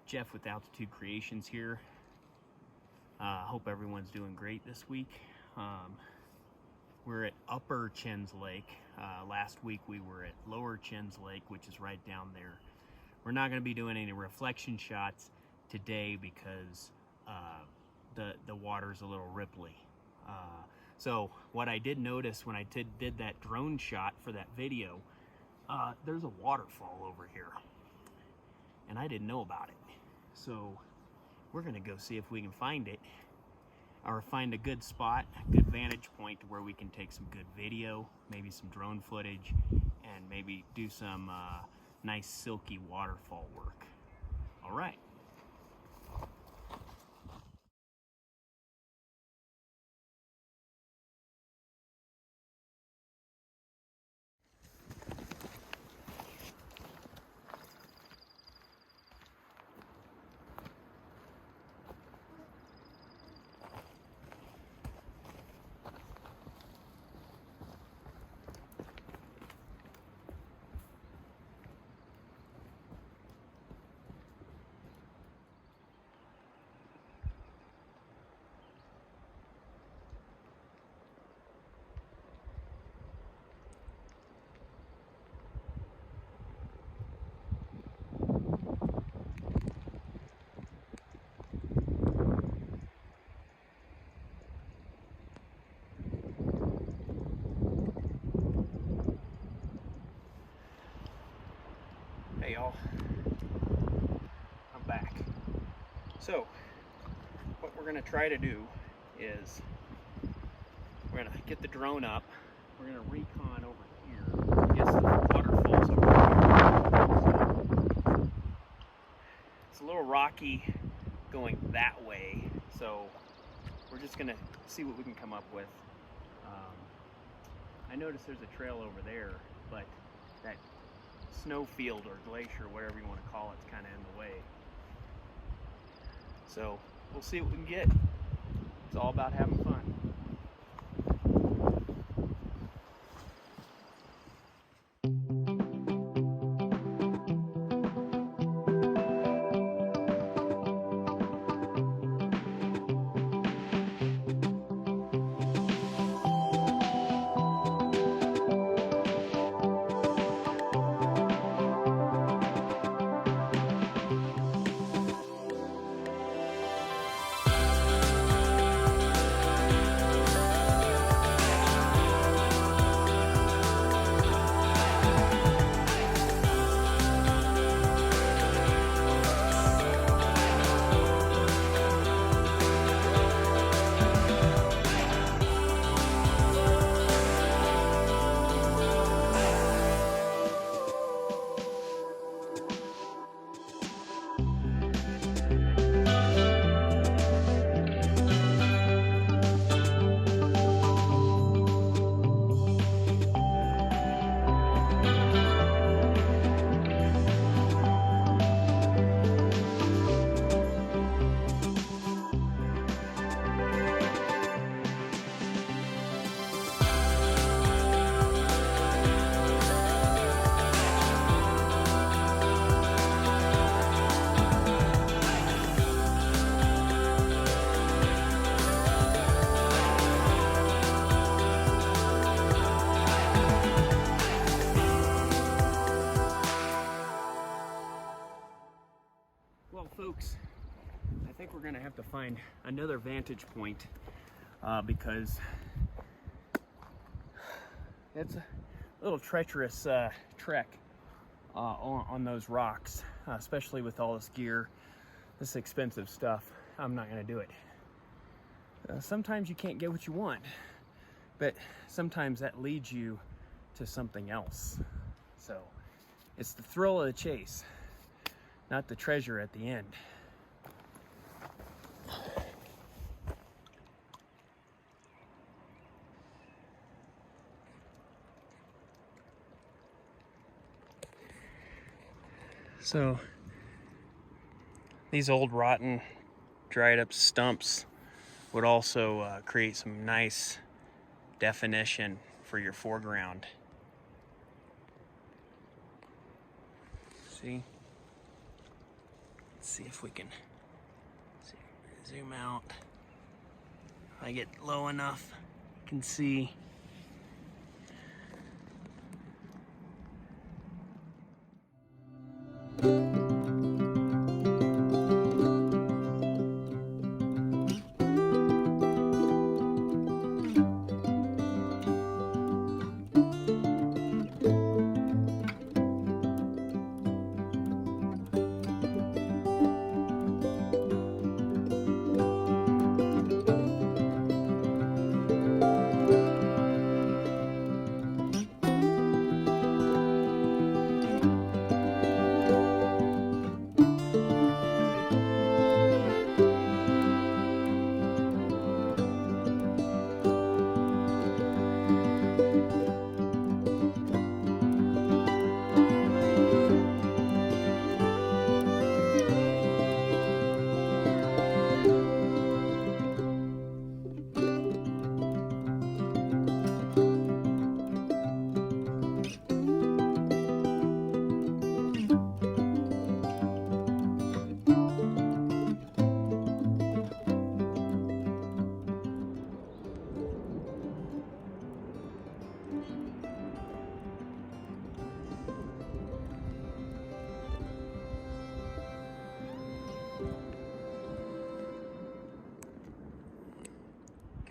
Jeff with Altitude Creations here. Hope everyone's doing great this week. We're at Upper Chinn's Lake. Last week we were at Lower Chinn's Lake, which is right down there. We're not going to be doing any reflection shots today because the water's a little ripply. So what I did notice when I did that drone shot for that video, there's a waterfall over here, and I didn't know about it. So we're gonna go see if we can find it, or find a good spot, a good vantage point to where we can take some good video, maybe some drone footage, and maybe do some nice silky waterfall work. All right. Hey y'all, I'm back. So what we're gonna try to do is we're gonna get the drone up. We're gonna recon over here. I guess the waterfall's over here. It's a little rocky going that way, so we're just gonna see what we can come up with. I noticed there's a trail over there, but that snowfield or glacier, whatever you want to call it, is kind of in the way. So we'll see what we can get. It's all about having fun. find another vantage point because it's a little treacherous trek on those rocks, especially with all this gear, this expensive stuff. I'm not going to do it. Sometimes you can't get what you want, but sometimes that leads you to something else. So it's the thrill of the chase, not the treasure at the end. So these old rotten dried up stumps would also create some nice definition for your foreground. See? Let's see if we can zoom out. If I get low enough, you can see.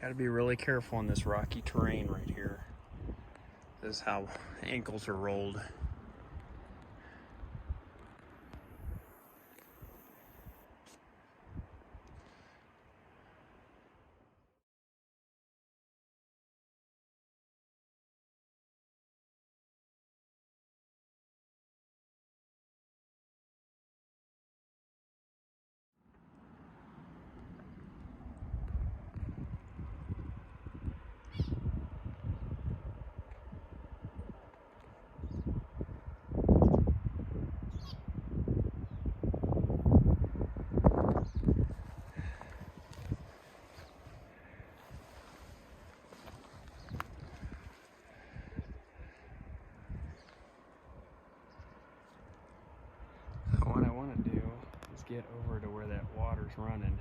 Got to be really careful on this rocky terrain right here. This is how ankles are rolled. What I want to do is get over to where that water's running.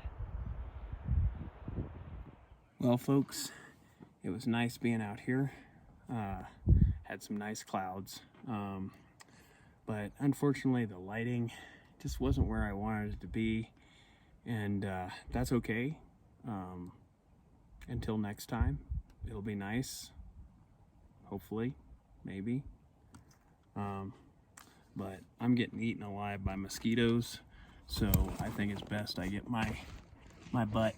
Well, folks, it was nice being out here. Had some nice clouds, but unfortunately the lighting just wasn't where I wanted it to be, and that's okay. Until next time, it'll be nice, hopefully, maybe. But I'm getting eaten alive by mosquitoes, so I think it's best I get my butt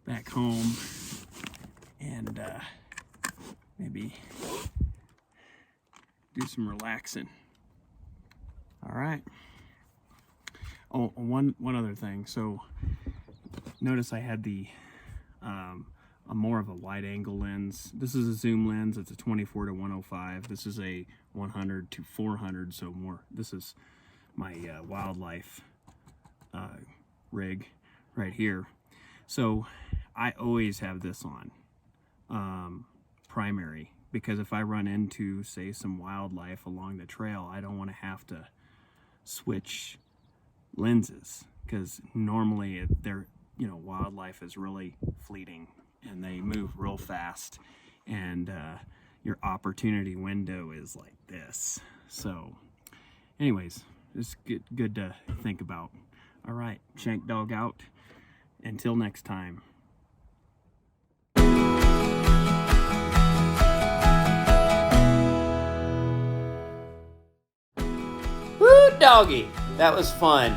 back home and maybe do some relaxing. All right. Oh, one other thing. So notice I had the a more of a wide angle lens. This is a zoom lens. It's a 24 to 105. This is a 100 to 400, so more. This is my wildlife rig right here. So I always have this on primary, because if I run into, say, some wildlife along the trail, I don't want to have to switch lenses, because normally wildlife is really fleeting and they move real fast, and your opportunity window is like this. So anyways, it's good to think about. All right, Shank Dog out. Until next time. Woo, doggy! That was fun.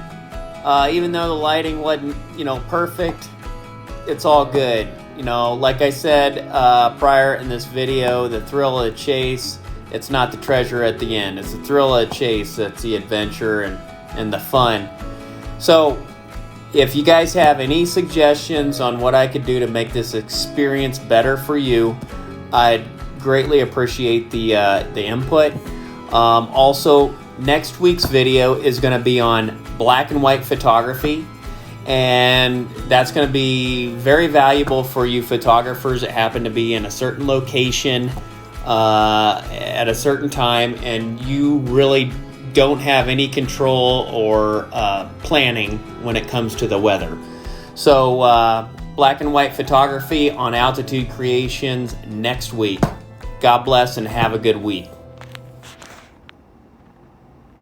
Even though the lighting wasn't, perfect, it's all good. Like I said prior in this video, the thrill of the chase, it's not the treasure at the end. It's the thrill of the chase that's the adventure and the fun. So, if you guys have any suggestions on what I could do to make this experience better for you, I'd greatly appreciate the input. Also, next week's video is going to be on black and white photography, and that's going to be very valuable for you photographers that happen to be in a certain location at a certain time, and you really don't have any control or planning when it comes to the weather. So black and white photography on Altitude Creations next week. God bless and have a good week.